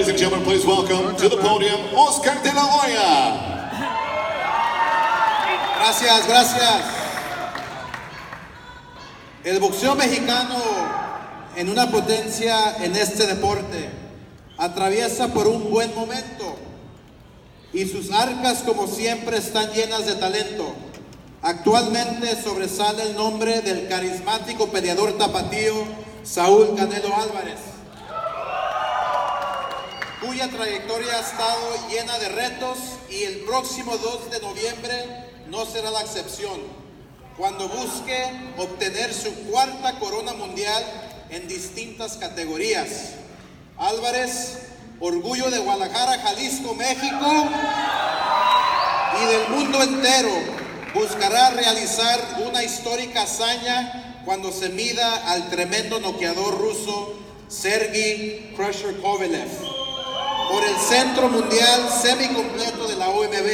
ladies and gentlemen, please welcome to the podium, Oscar de la Hoya. Gracias, gracias. El boxeo mexicano, en una potencia en este deporte, atraviesa por un buen momento y sus arcas, como siempre, están llenas de talento. Actualmente sobresale el nombre del carismático peleador tapatío Saúl Canelo Alvarez, cuya trayectoria ha estado llena de retos, y el próximo 2 de noviembre no será la excepción, cuando busque obtener su cuarta corona mundial en distintas categorías. Álvarez, orgullo de Guadalajara, Jalisco, México y del mundo entero, buscará realizar una histórica hazaña cuando se mida al tremendo noqueador ruso Sergey Krusher Kovalev por el centro mundial semicompleto de la OMB,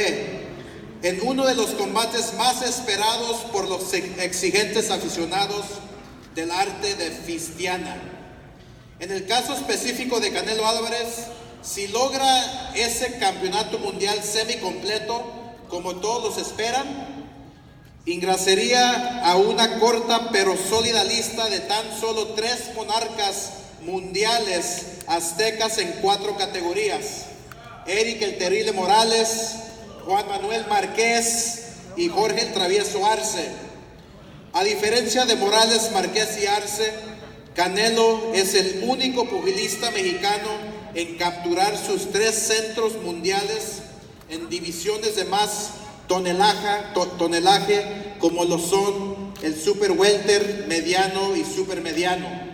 en uno de los combates más esperados por los exigentes aficionados del arte de Fistiana. En el caso específico de Canelo Álvarez, si logra ese campeonato mundial semicompleto, como todos los esperan, ingresaría a una corta pero sólida lista de tan solo 3 monarcas mundiales aztecas en 4 categorías: Eric el Terrible Morales, Juan Manuel Márquez y Jorge el Travieso Arce. A diferencia de Morales, Márquez y Arce, Canelo es el único pugilista mexicano en capturar sus 3 centros mundiales en divisiones de más tonelaje, como lo son el super welter, mediano y super mediano.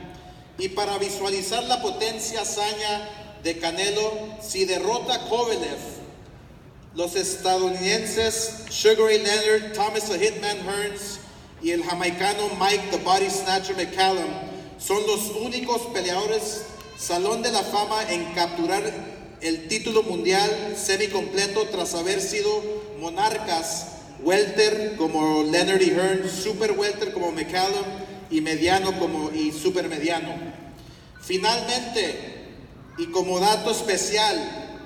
Y para visualizar la potencia hazaña de Canelo, si derrota a Kovalev, los estadounidenses Sugar Ray Leonard, Thomas the Hitman Hearns y el jamaicano Mike the Body Snatcher McCallum son los únicos peleadores Salón de la Fama en capturar el título mundial semicompleto tras haber sido monarcas welter como Leonard y Hearns, super welter como McCallum y mediano y super mediano. Finalmente, y como dato especial,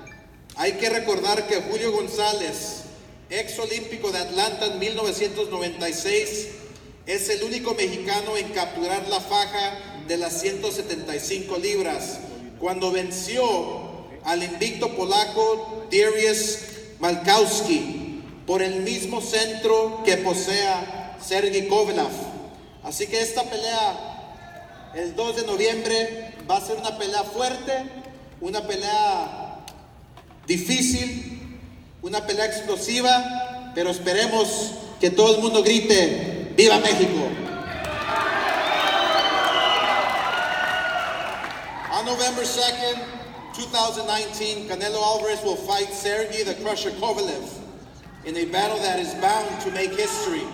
hay que recordar que Julio González, ex olímpico de Atlanta en 1996, es el único mexicano en capturar la faja de las 175 libras, cuando venció al invicto polaco Dariusz Malkowski por el mismo centro que posea Sergey Kovalev. Así que esta pelea, el 2 de noviembre, va a ser una pelea fuerte, una pelea difícil, una pelea explosiva, pero esperemos que todo el mundo grite ¡Viva México! On November 2nd, 2019, Canelo Alvarez will fight Sergey the Crusher Kovalev in a battle that is bound to make history.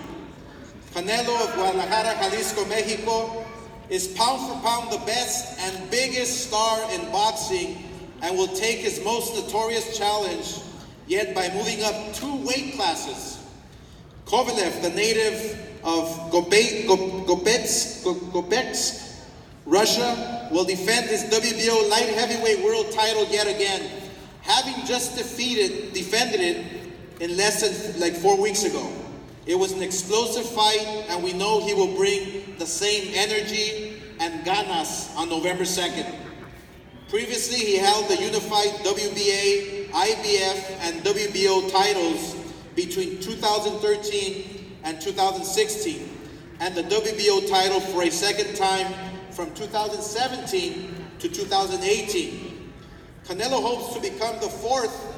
Canelo of Guadalajara, Jalisco, Mexico is pound for pound the best and biggest star in boxing, and will take his most notorious challenge yet by moving up 2 weight classes. Kovalev, the native of Gobetsk, Russia, will defend his WBO light heavyweight world title yet again, having just defended it in less than 4 weeks ago. It was an explosive fight, and we know he will bring the same energy and ganas on November 2nd. Previously, he held the unified WBA, IBF, and WBO titles between 2013 and 2016, and the WBO title for a second time from 2017 to 2018. Canelo hopes to become the 4th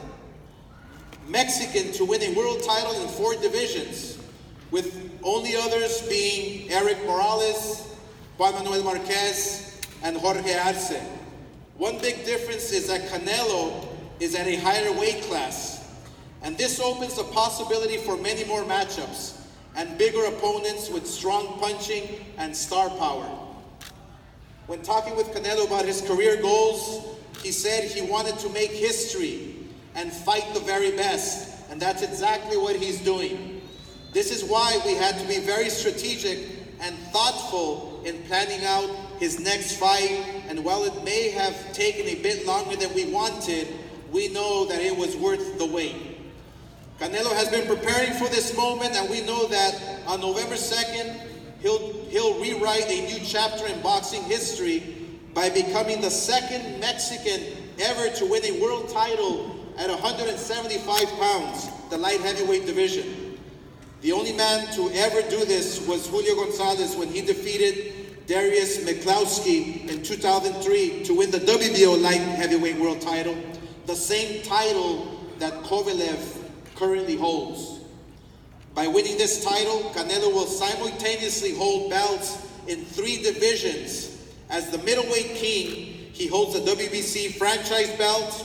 Mexican to win a world title in 4 divisions, with only others being Eric Morales, Juan Manuel Marquez, and Jorge Arce. One big difference is that Canelo is at a higher weight class, and this opens the possibility for many more matchups and bigger opponents with strong punching and star power. When talking with Canelo about his career goals, he said he wanted to make history and fight the very best, and that's exactly what he's doing. This is why we had to be very strategic and thoughtful in planning out his next fight and while it may have taken a bit longer than we wanted, we know that it was worth the wait. Canelo has been preparing for this moment, and we know that on November 2nd, he'll rewrite a new chapter in boxing history by becoming the second Mexican ever to win a world title at 175 pounds, the light heavyweight division. The only man to ever do this was Julio Gonzalez when he defeated Darius Miklowski in 2003 to win the WBO light heavyweight world title, the same title that Kovalev currently holds. By winning this title, Canelo will simultaneously hold belts in 3 divisions. As the middleweight king, he holds the WBC franchise belt,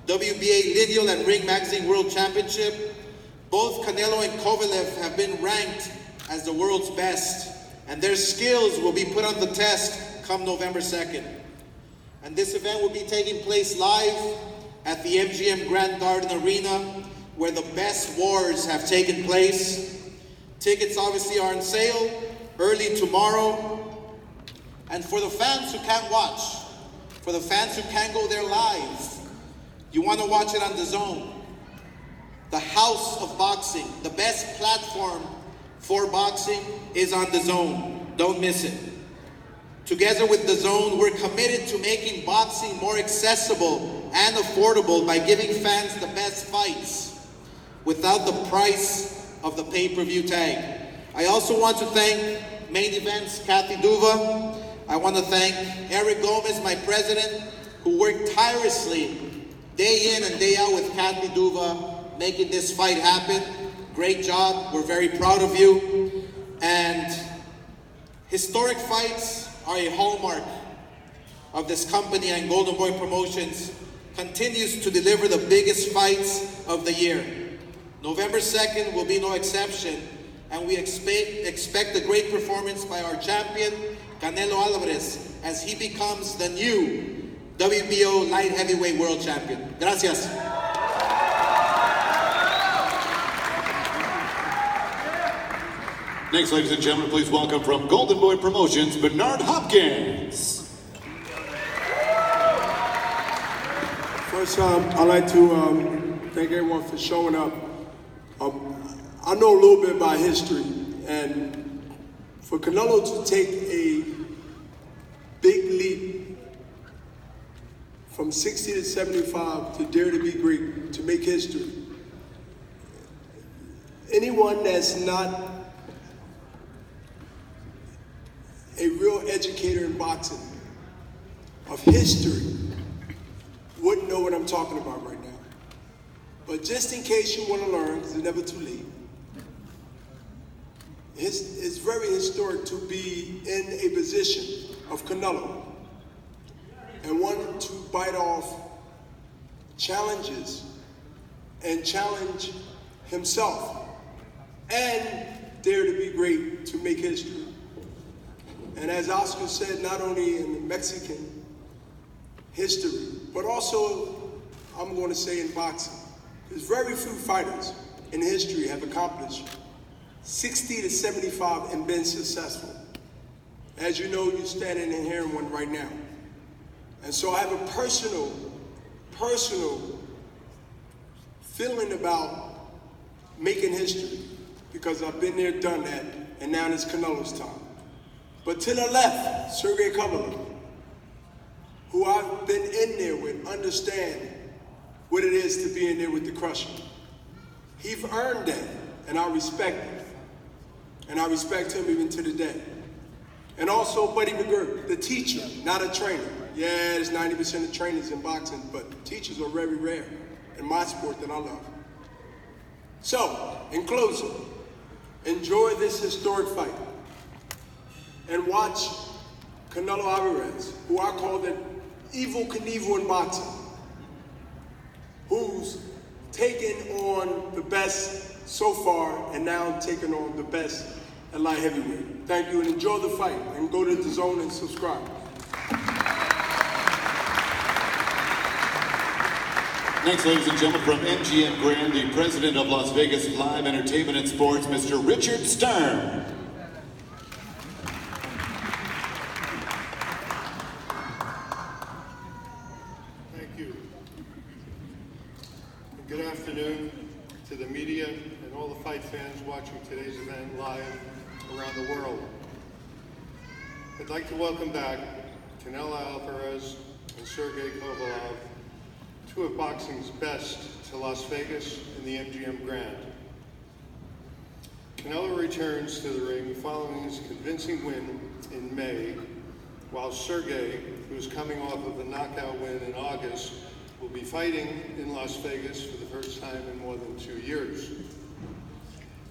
WBA lineal and ring magazine world championship. Both Canelo and Kovalev have been ranked as the world's best, and their skills will be put on the test come November 2nd. And this event will be taking place live at the MGM Grand Arena, where the best wars have taken place. Tickets obviously are on sale early tomorrow. And for the fans who can't watch, for the fans who can't go there live, you want to watch it on DAZN. The house of boxing, the best platform for boxing is on DAZN. Don't miss it. Together with DAZN, we're committed to making boxing more accessible and affordable by giving fans the best fights without the price of the pay-per-view tag. I also want to thank Main Events Kathy Duva. I want to thank Eric Gomez, my president, who worked tirelessly day in and day out with Kathy Duva, making this fight happen. Great job. We're very proud of you. And historic fights are a hallmark of this company, and Golden Boy Promotions continues to deliver the biggest fights of the year. November 2nd will be no exception, and we expect a great performance by our champion, Canelo Alvarez, as he becomes the new WBO light heavyweight world champion. Gracias. Next, ladies and gentlemen, please welcome from Golden Boy Promotions, Bernard Hopkins. First, I'd like to thank everyone for showing up. I know a little bit about history, and for Canelo to take a big leap from 60 to 75 to dare to be great, to make history. Anyone that's not a real educator in boxing of history wouldn't know what I'm talking about right now. But just in case you want to learn, because it's never too late, it's very historic to be in a position of Canelo and one to bite off challenges and challenge himself and dare to be great to make history. And as Oscar said, not only in Mexican history, but also, I'm going to say, in boxing. There's very few fighters in history have accomplished 60 to 75 and been successful. As you know, you're standing and hearing one right now. And so I have a personal feeling about making history, because I've been there, done that, and now it's Canelo's time. But to the left, Sergey Kovalev, who I've been in there with, understand what it is to be in there with the Krusher. He's earned that, and I respect it. And I respect him even to the day. And also Buddy McGirt, the teacher, not a trainer. Yeah, there's 90% of trainers in boxing, but teachers are very rare in my sport that I love. So, in closing, enjoy this historic fight and watch Canelo Alvarez, who I call the evil Knievel in boxing, who's taken on the best so far and now taking on the best at light heavyweight. Thank you, and enjoy the fight, and go to DAZN and subscribe. Next, ladies and gentlemen, from MGM Grand, the president of Las Vegas Live Entertainment and Sports, Mr. Richard Stern. Good afternoon to the media and all the fight fans watching today's event live around the world. I'd like to welcome back Canelo Alvarez and Sergey Kovalev, two of boxing's best, to Las Vegas in the MGM Grand. Canelo returns to the ring following his convincing win in May, while Sergey, who is coming off of a knockout win in August, will be fighting in Las Vegas for the first time in more than 2 years.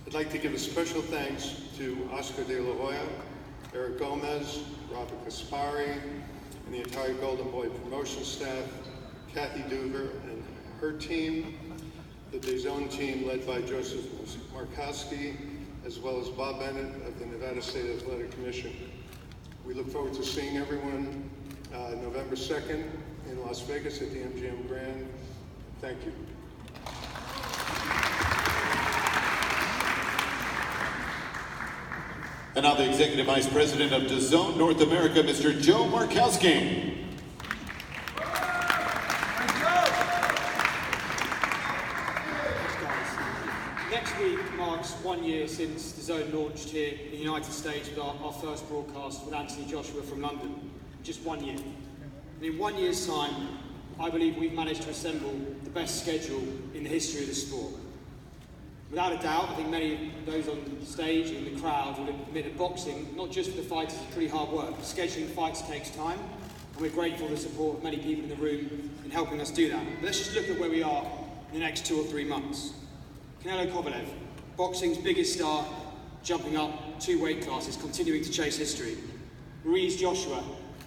I'd like to give a special thanks to Oscar De La Hoya, Eric Gomez, Robert Kaspari, and the entire Golden Boy promotion staff, Kathy Duver and her team, the DAZN team led by Joseph Markowski, as well as Bob Bennett of the Nevada State Athletic Commission. We look forward to seeing everyone November 2nd in Las Vegas at the MGM Grand. Thank you. And now the Executive Vice President of DAZN North America, Mr. Joe Markowski. Next week marks 1 year since DAZN launched here in the United States with our first broadcast with Anthony Joshua from London. Just 1 year. And in 1 year's time, I believe we've managed to assemble the best schedule in the history of the sport. Without a doubt, I think many of those on stage and in the crowd would admit that boxing, not just for the fighters, is pretty hard work. Scheduling fights takes time, and we're grateful for the support of many people in the room in helping us do that. But let's just look at where we are in the next 2 or 3 months. Canelo Kovalev, boxing's biggest star, jumping up 2 weight classes, continuing to chase history. Ruiz Joshua,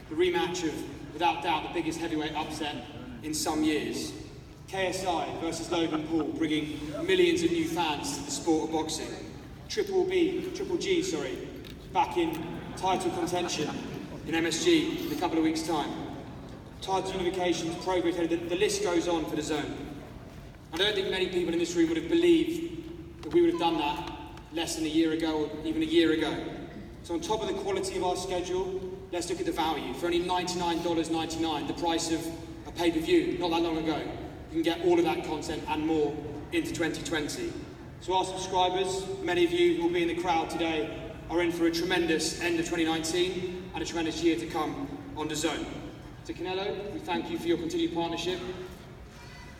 the rematch of, without doubt, the biggest heavyweight upset in some years. KSI versus Logan Paul, bringing millions of new fans to the sport of boxing. Triple G, back in title contention in MSG in a couple of weeks' time. Title unifications, progress, the list goes on for DAZN. I don't think many people in this room would have believed that we would have done that less than a year ago, or even a year ago. So on top of the quality of our schedule, let's look at the value. For only $99.99, the price of a pay-per-view, not that long ago, you can get all of that content and more into 2020. So our subscribers, many of you who will be in the crowd today, are in for a tremendous end of 2019 and a tremendous year to come on DAZN. To Canelo, we thank you for your continued partnership.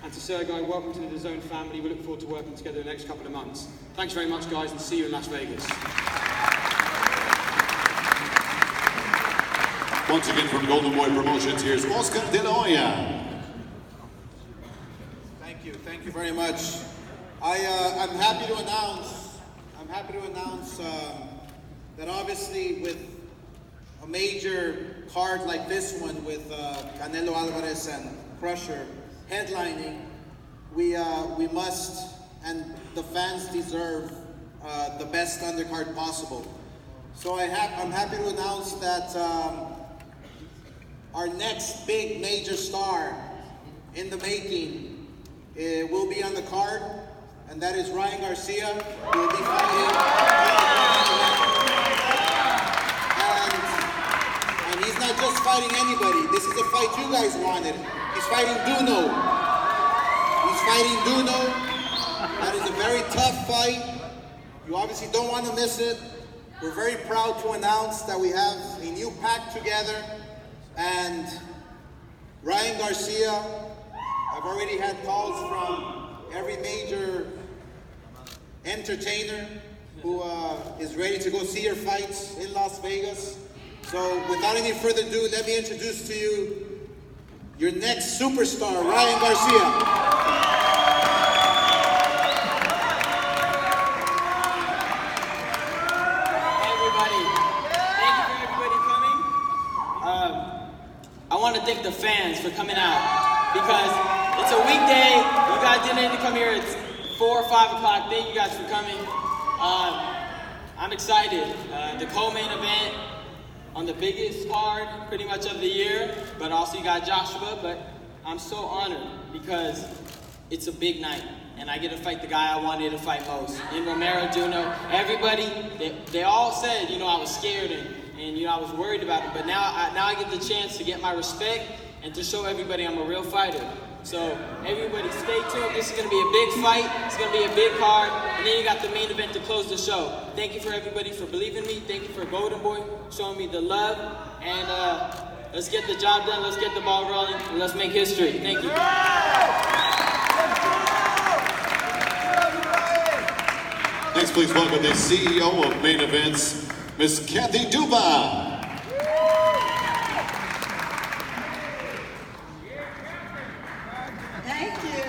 And to Sergey, welcome to the DAZN family. We look forward to working together in the next couple of months. Thanks very much, guys, and see you in Las Vegas. Once again from Golden Boy Promotions, here's Oscar De La Hoya. Thank you very much. I'm happy to announce that obviously with a major card like this one with Canelo Alvarez and Krusher headlining, we must, and the fans deserve the best undercard possible. So I'm happy to announce that our next big major star in the making will be on the card, and that is Ryan Garcia, who will be fighting. And he's not just fighting anybody. This is a fight you guys wanted. He's fighting Duno. That is a very tough fight. You obviously don't want to miss it. We're very proud to announce that we have a new pack together, and Ryan Garcia, I've already had calls from every major entertainer who is ready to go see your fights in Las Vegas. So without any further ado, let me introduce to you your next superstar, Ryan Garcia. Hey everybody, thank you for everybody coming. I want to thank the fans for coming out, because it's a weekday. You guys didn't need to come here at 4 or 5 o'clock. Thank you guys for coming. I'm excited. The co-main event on the biggest card pretty much of the year, but also you got Joshua. But I'm so honored because it's a big night, and I get to fight the guy I wanted to fight most. In Romero, Duno, everybody, they all said, I was scared and I was worried about it. But now I get the chance to get my respect and to show everybody I'm a real fighter. So everybody stay tuned. This is going to be a big fight. It's going to be a big card. And then you got the main event to close the show. Thank you for everybody for believing me. Thank you for Golden Boy showing me the love. And let's get the job done. Let's get the ball rolling. And let's make history. Thank you. Next, please welcome the CEO of Main Events, Miss Kathy Duba. Thank you.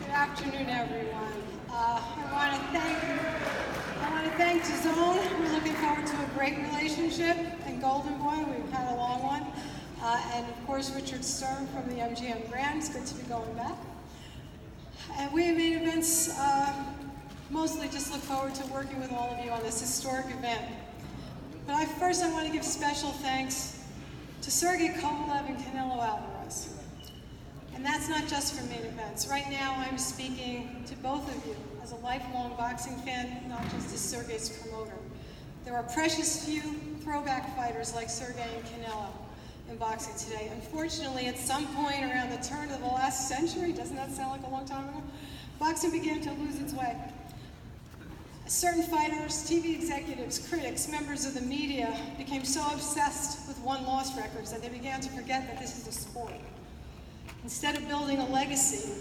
Good afternoon, everyone. I want to thank DAZN. We're looking forward to a great relationship. And Golden Boy, we've had a long one. And of course, Richard Stern from the MGM Grand. It's good to be going back. And we at Main Events mostly just look forward to working with all of you on this historic event. But first, I want to give special thanks to Sergey Kovalev and Canelo Alvarez. And that's not just for Main Events. Right now, I'm speaking to both of you as a lifelong boxing fan, not just as Sergey's promoter. There are precious few throwback fighters like Sergey and Canelo in boxing today. Unfortunately, at some point around the turn of the last century, doesn't that sound like a long time ago? Boxing began to lose its way. Certain fighters, TV executives, critics, members of the media became so obsessed with won-loss records that they began to forget that this is a sport. Instead of building a legacy,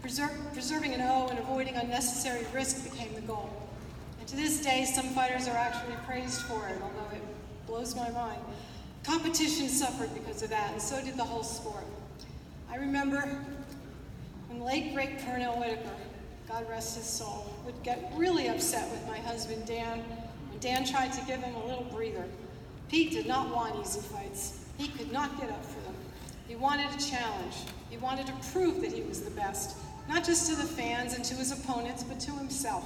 preserving an O and avoiding unnecessary risk became the goal. And to this day, some fighters are actually praised for it, although it blows my mind. Competition suffered because of that, and so did the whole sport. I remember when the late, great Pernell Whitaker, God rest his soul, would get really upset with my husband, Dan, when Dan tried to give him a little breather. Pete did not want easy fights. He could not get up for them. He wanted a challenge. He wanted to prove that he was the best, not just to the fans and to his opponents, but to himself.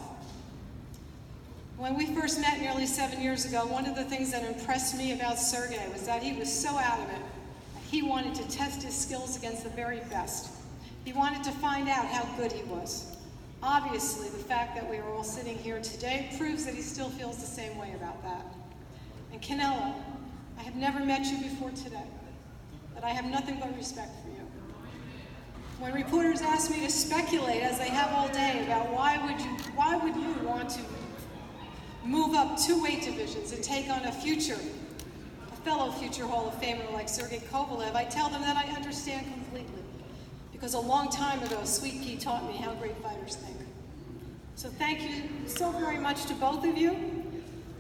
When we first met nearly 7 years ago, one of the things that impressed me about Sergey was that he was so adamant that he wanted to test his skills against the very best. He wanted to find out how good he was. Obviously, the fact that we are all sitting here today proves that he still feels the same way about that. And Canelo, I have never met you before today, but I have nothing but respect for you. When reporters ask me to speculate, as they have all day, about why would you want to move up 2 weight divisions and take on a fellow future Hall of Famer like Sergey Kovalev, I tell them that I understand completely. Because a long time ago, Sweet Pea taught me how great fighters think. So thank you so very much to both of you.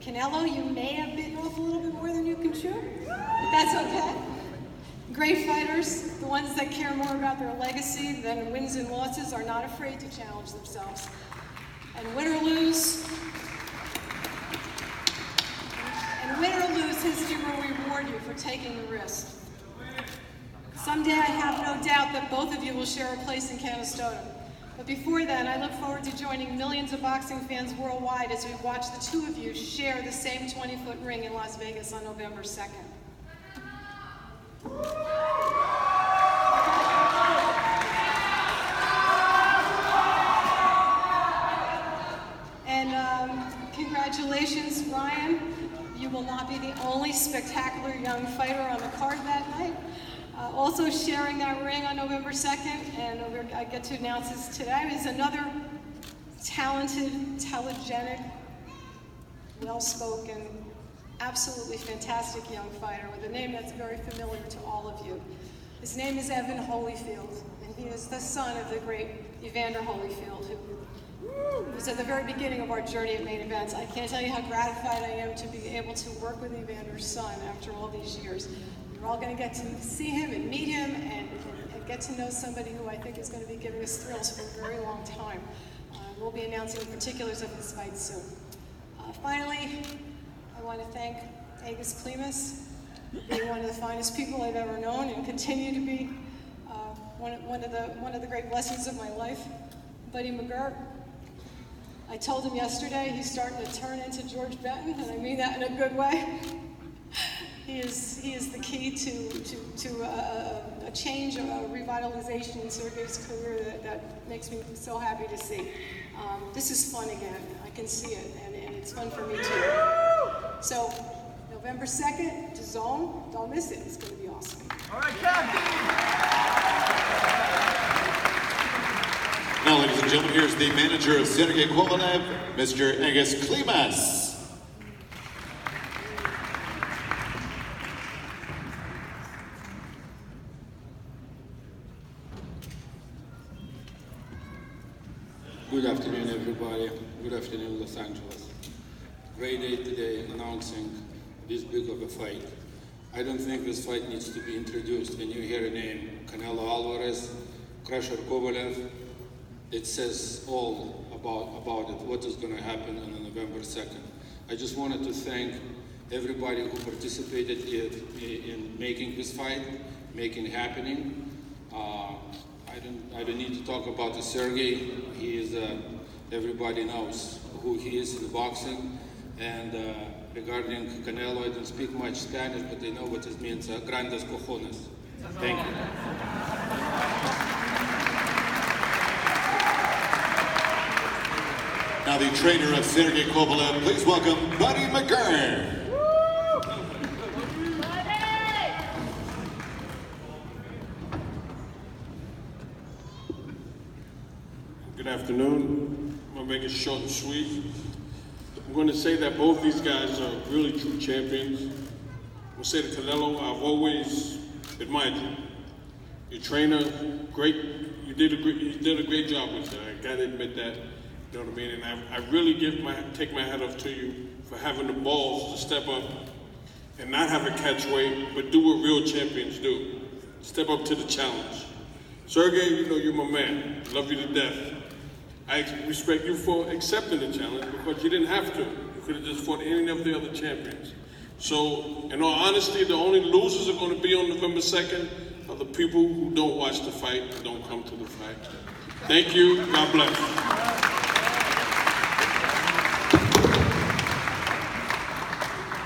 Canelo, you may have bitten off a little bit more than you can chew, but that's okay. Great fighters, the ones that care more about their legacy than wins and losses, are not afraid to challenge themselves. And win or lose, history will reward you for taking the risk. Someday I have no doubt that both of you will share a place in Canastota. But before then, I look forward to joining millions of boxing fans worldwide as we watch the two of you share the same 20-foot ring in Las Vegas on November 2nd. And congratulations, Ryan. You will not be the only spectacular young fighter on the card that night. Also sharing that ring on November 2nd, and I get to announce this today, is another talented, telegenic, well-spoken, absolutely fantastic young fighter with a name that's very familiar to all of you. His name is Evan Holyfield, and he is the son of the great Evander Holyfield, who was at the very beginning of our journey at Main Events. I can't tell you how gratified I am to be able to work with Evander's son after all these years. We're all going to get to see him and meet him and get to know somebody who I think is going to be giving us thrills for a very long time. We'll be announcing the particulars of his fight soon. Finally, I want to thank Agus Klimas, being one of the finest people I've ever known and continue to be one of the great blessings of my life. Buddy McGirt, I told him yesterday he's starting to turn into George Benton, and I mean that in a good way. He is the key to a change, a revitalization in Sergey's career that makes me so happy to see. This is fun again. I can see it, and it's fun for me too. So, November 2nd, DAZN, don't miss it. It's going to be awesome. All right, Kathy! and gentlemen, here's the manager of Sergey Kovalev, Mr. Agus Klimas. Good afternoon, everybody. Good afternoon, Los Angeles. Great day today announcing this big of a fight. I don't think this fight needs to be introduced. When you hear a name, Canelo Alvarez, Krusher, Kovalev, it says all about it, what is going to happen on November 2nd. I just wanted to thank everybody who participated in making this fight, making it happening. I don't need to talk about the Sergey. He is, everybody knows who he is in boxing. And regarding Canelo, I don't speak much Spanish, but I know what it means, grandes cojones. Thank you. Now the trainer of Sergey Kovalev, please welcome Buddy McGurn. Good afternoon. I'm gonna make it short and sweet. I'm gonna say that both these guys are really true champions. I'm gonna say to Canelo, I've always admired you. Your trainer, great. You did a great job with it. I gotta admit that. You know what I mean? And I really take my hat off to you for having the balls to step up and not have a catch weight, but do what real champions do. Step up to the challenge. Sergey, you know you're my man. Love you to death. I respect you for accepting the challenge because you didn't have to. You could have just fought any of the other champions. So, in all honesty, the only losers are going to be on November 2nd are the people who don't watch the fight and don't come to the fight. Thank you. God bless.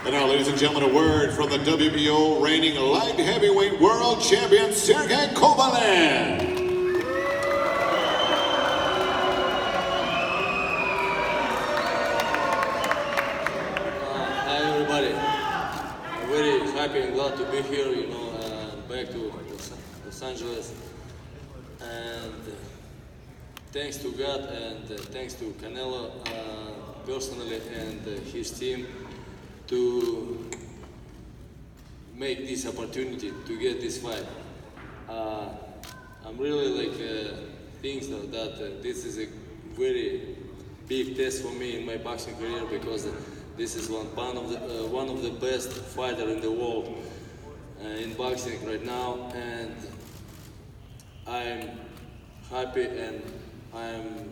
And now, ladies and gentlemen, a word from the WBO reigning light heavyweight world champion, Sergey Kovalev. Happy and glad to be here, you know, back to Los Angeles. And thanks to God and thanks to Canelo personally and his team to make this opportunity to get this fight. I'm really thinking that this is a very big test for me in my boxing career because this is one of the best fighter in the world in boxing right now, and I'm happy and I'm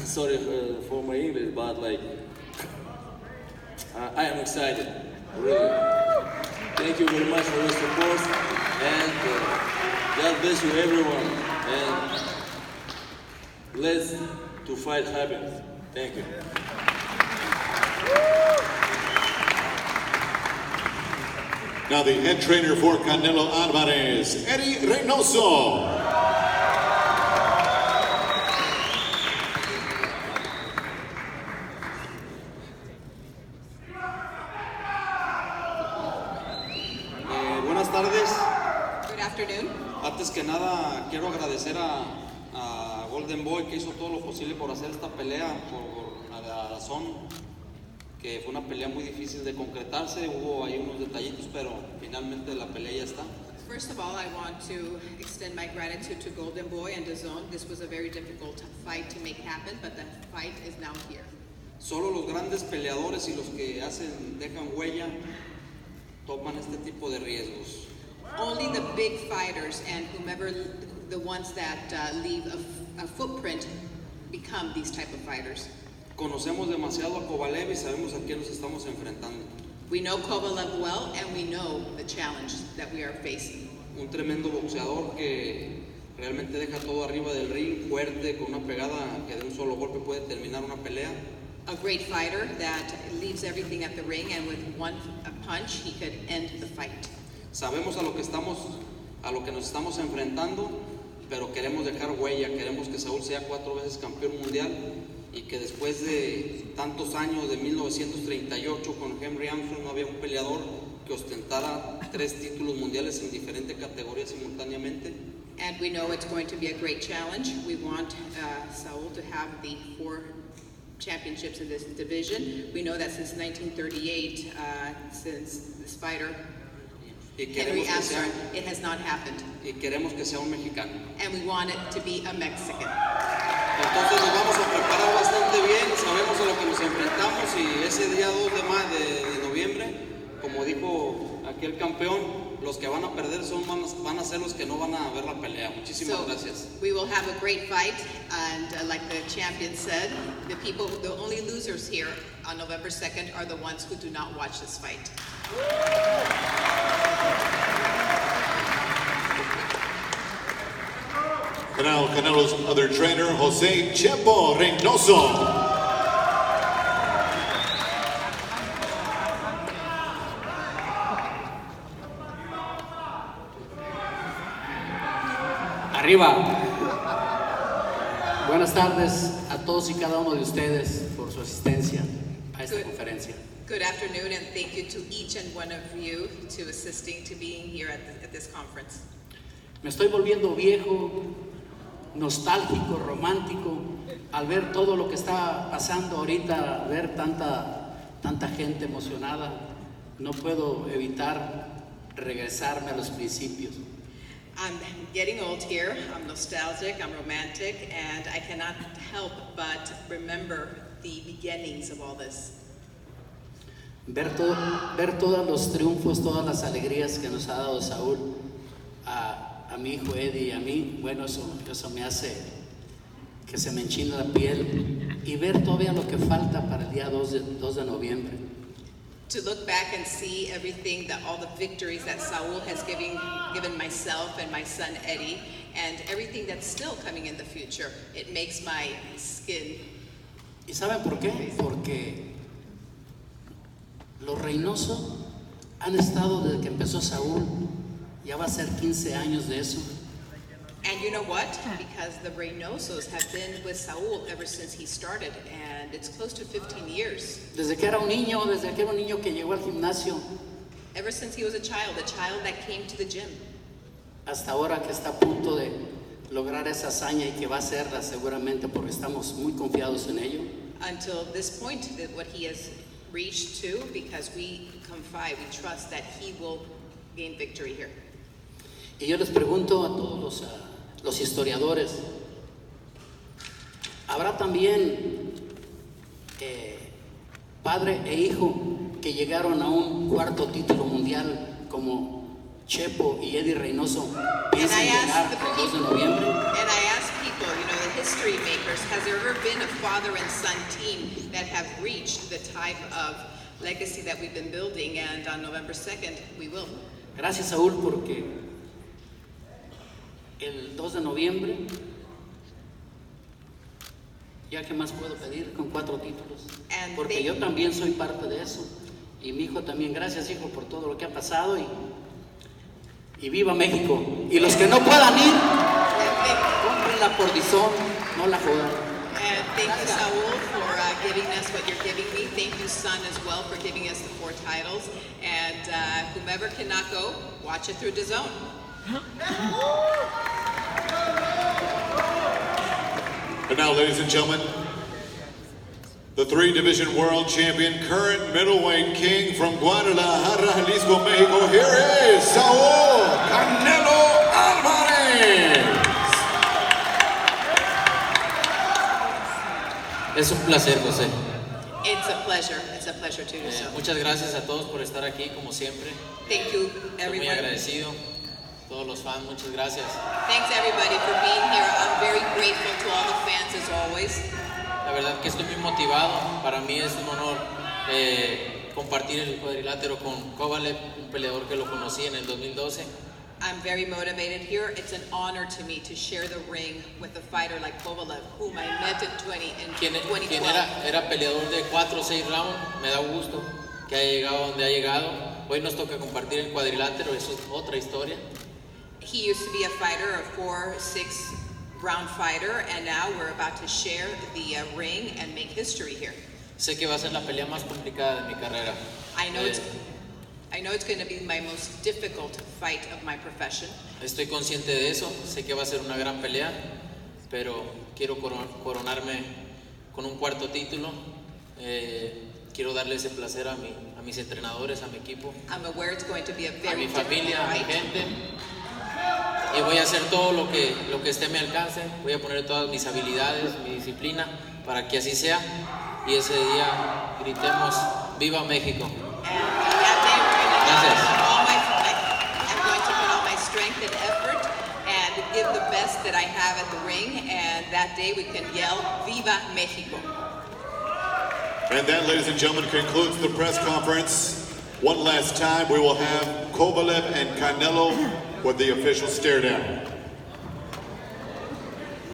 sorry for my English, but I am excited. Really, thank you very much for your support, and God bless you, everyone. And let's to fight happens. Thank you. Now the head trainer for Canelo Alvarez, Eddie Reynoso. Buenas tardes. Good afternoon. Antes que nada, quiero agradecer a Golden Boy que hizo todo lo posible por hacer esta pelea a la DAZN, que fue una pelea muy difícil de concretarse, hubo ahí unos detallitos, pero finalmente la pelea ya está. First of all, I want to extend my gratitude to Golden Boy and DAZN. This was a very difficult fight to make happen, but the fight is now here. Solo los grandes peleadores y los que dejan huella toman este tipo de riesgos. Only the big fighters and whomever the ones that leave a footprint become these type of fighters. Conocemos demasiado a Kovalev y sabemos a quién nos estamos enfrentando. We know Kovalev well and we know the challenge that we are facing. Un tremendo boxeador que realmente deja todo arriba del ring, fuerte, con una pegada que de un solo golpe puede terminar una pelea. A great fighter that leaves everything at the ring and with a punch he could end the fight. Sabemos a lo que nos estamos enfrentando, pero queremos dejar huella, queremos que Saúl sea 4 veces campeón mundial y que después de tantos años, de 1938 con Henry Armstrong, no había un peleador que ostentara 3 títulos mundiales en diferentes categorías simultáneamente. And we know it's going to be a great challenge. We want Saul to have the 4 championships in this division. We know that since 1938, since this fighter, Henry Astor, it has not happened. Y queremos que sea un mexicano. And we want it to be a Mexican. Entonces nos vamos a preparar bastante bien, sabemos a lo que nos enfrentamos y ese día 2 de noviembre, como dijo aquel campeón, los que van a perder van a ser los que no van a ver la pelea. Muchísimas gracias. We will have a great fight, and like the champion said, the only losers here on November 2nd are the ones who do not watch this fight. And now Canelo's other trainer, Jose Chepo Reynoso. Arriba. Buenas tardes a todos y cada uno de ustedes por su asistencia a esta conferencia. Good afternoon, and thank you to each and one of you to assisting to being here at this conference. Me estoy volviendo viejo, nostálgico, romántico, al ver todo lo que está pasando ahorita, ver tanta gente emocionada. No puedo evitar regresarme a los principios. I'm getting old here, I'm nostalgic, I'm romantic, and I cannot help but remember the beginnings of all this. Ver todos los triunfos, todas las alegrías que nos ha dado Saúl a mi hijo Eddie y a mí, bueno, eso me hace que se me enchine la piel y ver todavía lo que falta para el día 2 de noviembre. To look back and see everything, all the victories that Saul has given myself and my son Eddie, and everything that's still coming in the future, it makes my skin. ¿Y saben por qué? Porque los Reynoso han estado desde que empezó Saúl, ya va a ser 15 años de eso. And you know what? Because the Reynosos have been with Saul ever since he started, and it's close to 15 years. Desde que era un niño que llegó al gimnasio. Ever since he was a child that came to the gym. Hasta ahora que está a punto de lograr esa hazaña y que va a hacerla seguramente porque estamos muy confiados en ello. Until this point, that what he has reached to, because we confide, we trust that he will gain victory here. Y yo les pregunto a todos los historiadores, ¿habrá también padre e hijo que llegaron a un 4º título mundial como Chepo y Eddie Reynoso piensan llegar el 2 de noviembre? And I ask people, the history makers, has there ever been a father and son team that have reached the type of legacy that we've been building? And on November 2nd, we will. Gracias, Saúl, porque el 2 de noviembre, ya que más puedo pedir con 4 títulos, porque yo también soy parte de eso y mi hijo también. Gracias, hijo, por todo lo que ha pasado y viva México. Y los que no puedan ir, cómprenla por DAZN, no la jodan. And thank you, Saul, for giving us what you're giving me. Thank you, son, as well, for giving us the 4 titles. And whomever cannot go, watch it through DAZN. And now, ladies and gentlemen, the 3-division world champion, current middleweight king from Guadalajara, Jalisco, Mexico. Here is Saul Canelo Alvarez. Es un placer, José. It's a pleasure. It's a pleasure to do so. Muchas gracias a todos por estar aquí, como siempre. Thank you, Estoy muy everyone. agradecido. Todos los fans, muchas gracias. Thanks, everybody, for being here. I'm very grateful to all the fans, as always. La verdad que estoy muy motivado. Para mí es un honor compartir el cuadrilátero con Kovalev, un peleador que lo conocí en el 2012. I'm very motivated here. It's an honor to me to share the ring with a fighter like Kovalev, whom I met in 2012. Quien era peleador de 4 o 6 rounds. Me da gusto que haya llegado donde ha llegado. Hoy nos toca compartir el cuadrilátero, eso es otra historia. He used to be a fighter, a 4 or 6 round fighter, and now we're about to share the ring and make history here. Sé que va a ser la pelea más complicada de mi carrera. I know I know it's going to be my most difficult fight of my profession. Estoy consciente de eso, sé que va a ser una gran pelea, pero quiero coronarme con un cuarto título. Quiero darle ese placer a mis entrenadores, a mi equipo, I'm aware it's going to be a a very mi familia, a mi difficult fight. gente. Y voy a hacer todo lo que esté a mi alcance. Voy a poner todas mis habilidades, mi disciplina, para que así sea. Y ese día gritemos ¡Viva México! Gracias. I'm going to put all my strength and effort and give the best that I have at the ring, and that day we can yell Viva Mexico. And that, ladies and gentlemen, concludes the press conference. One last time, we will have Kovalev and Canelo with the official stare down.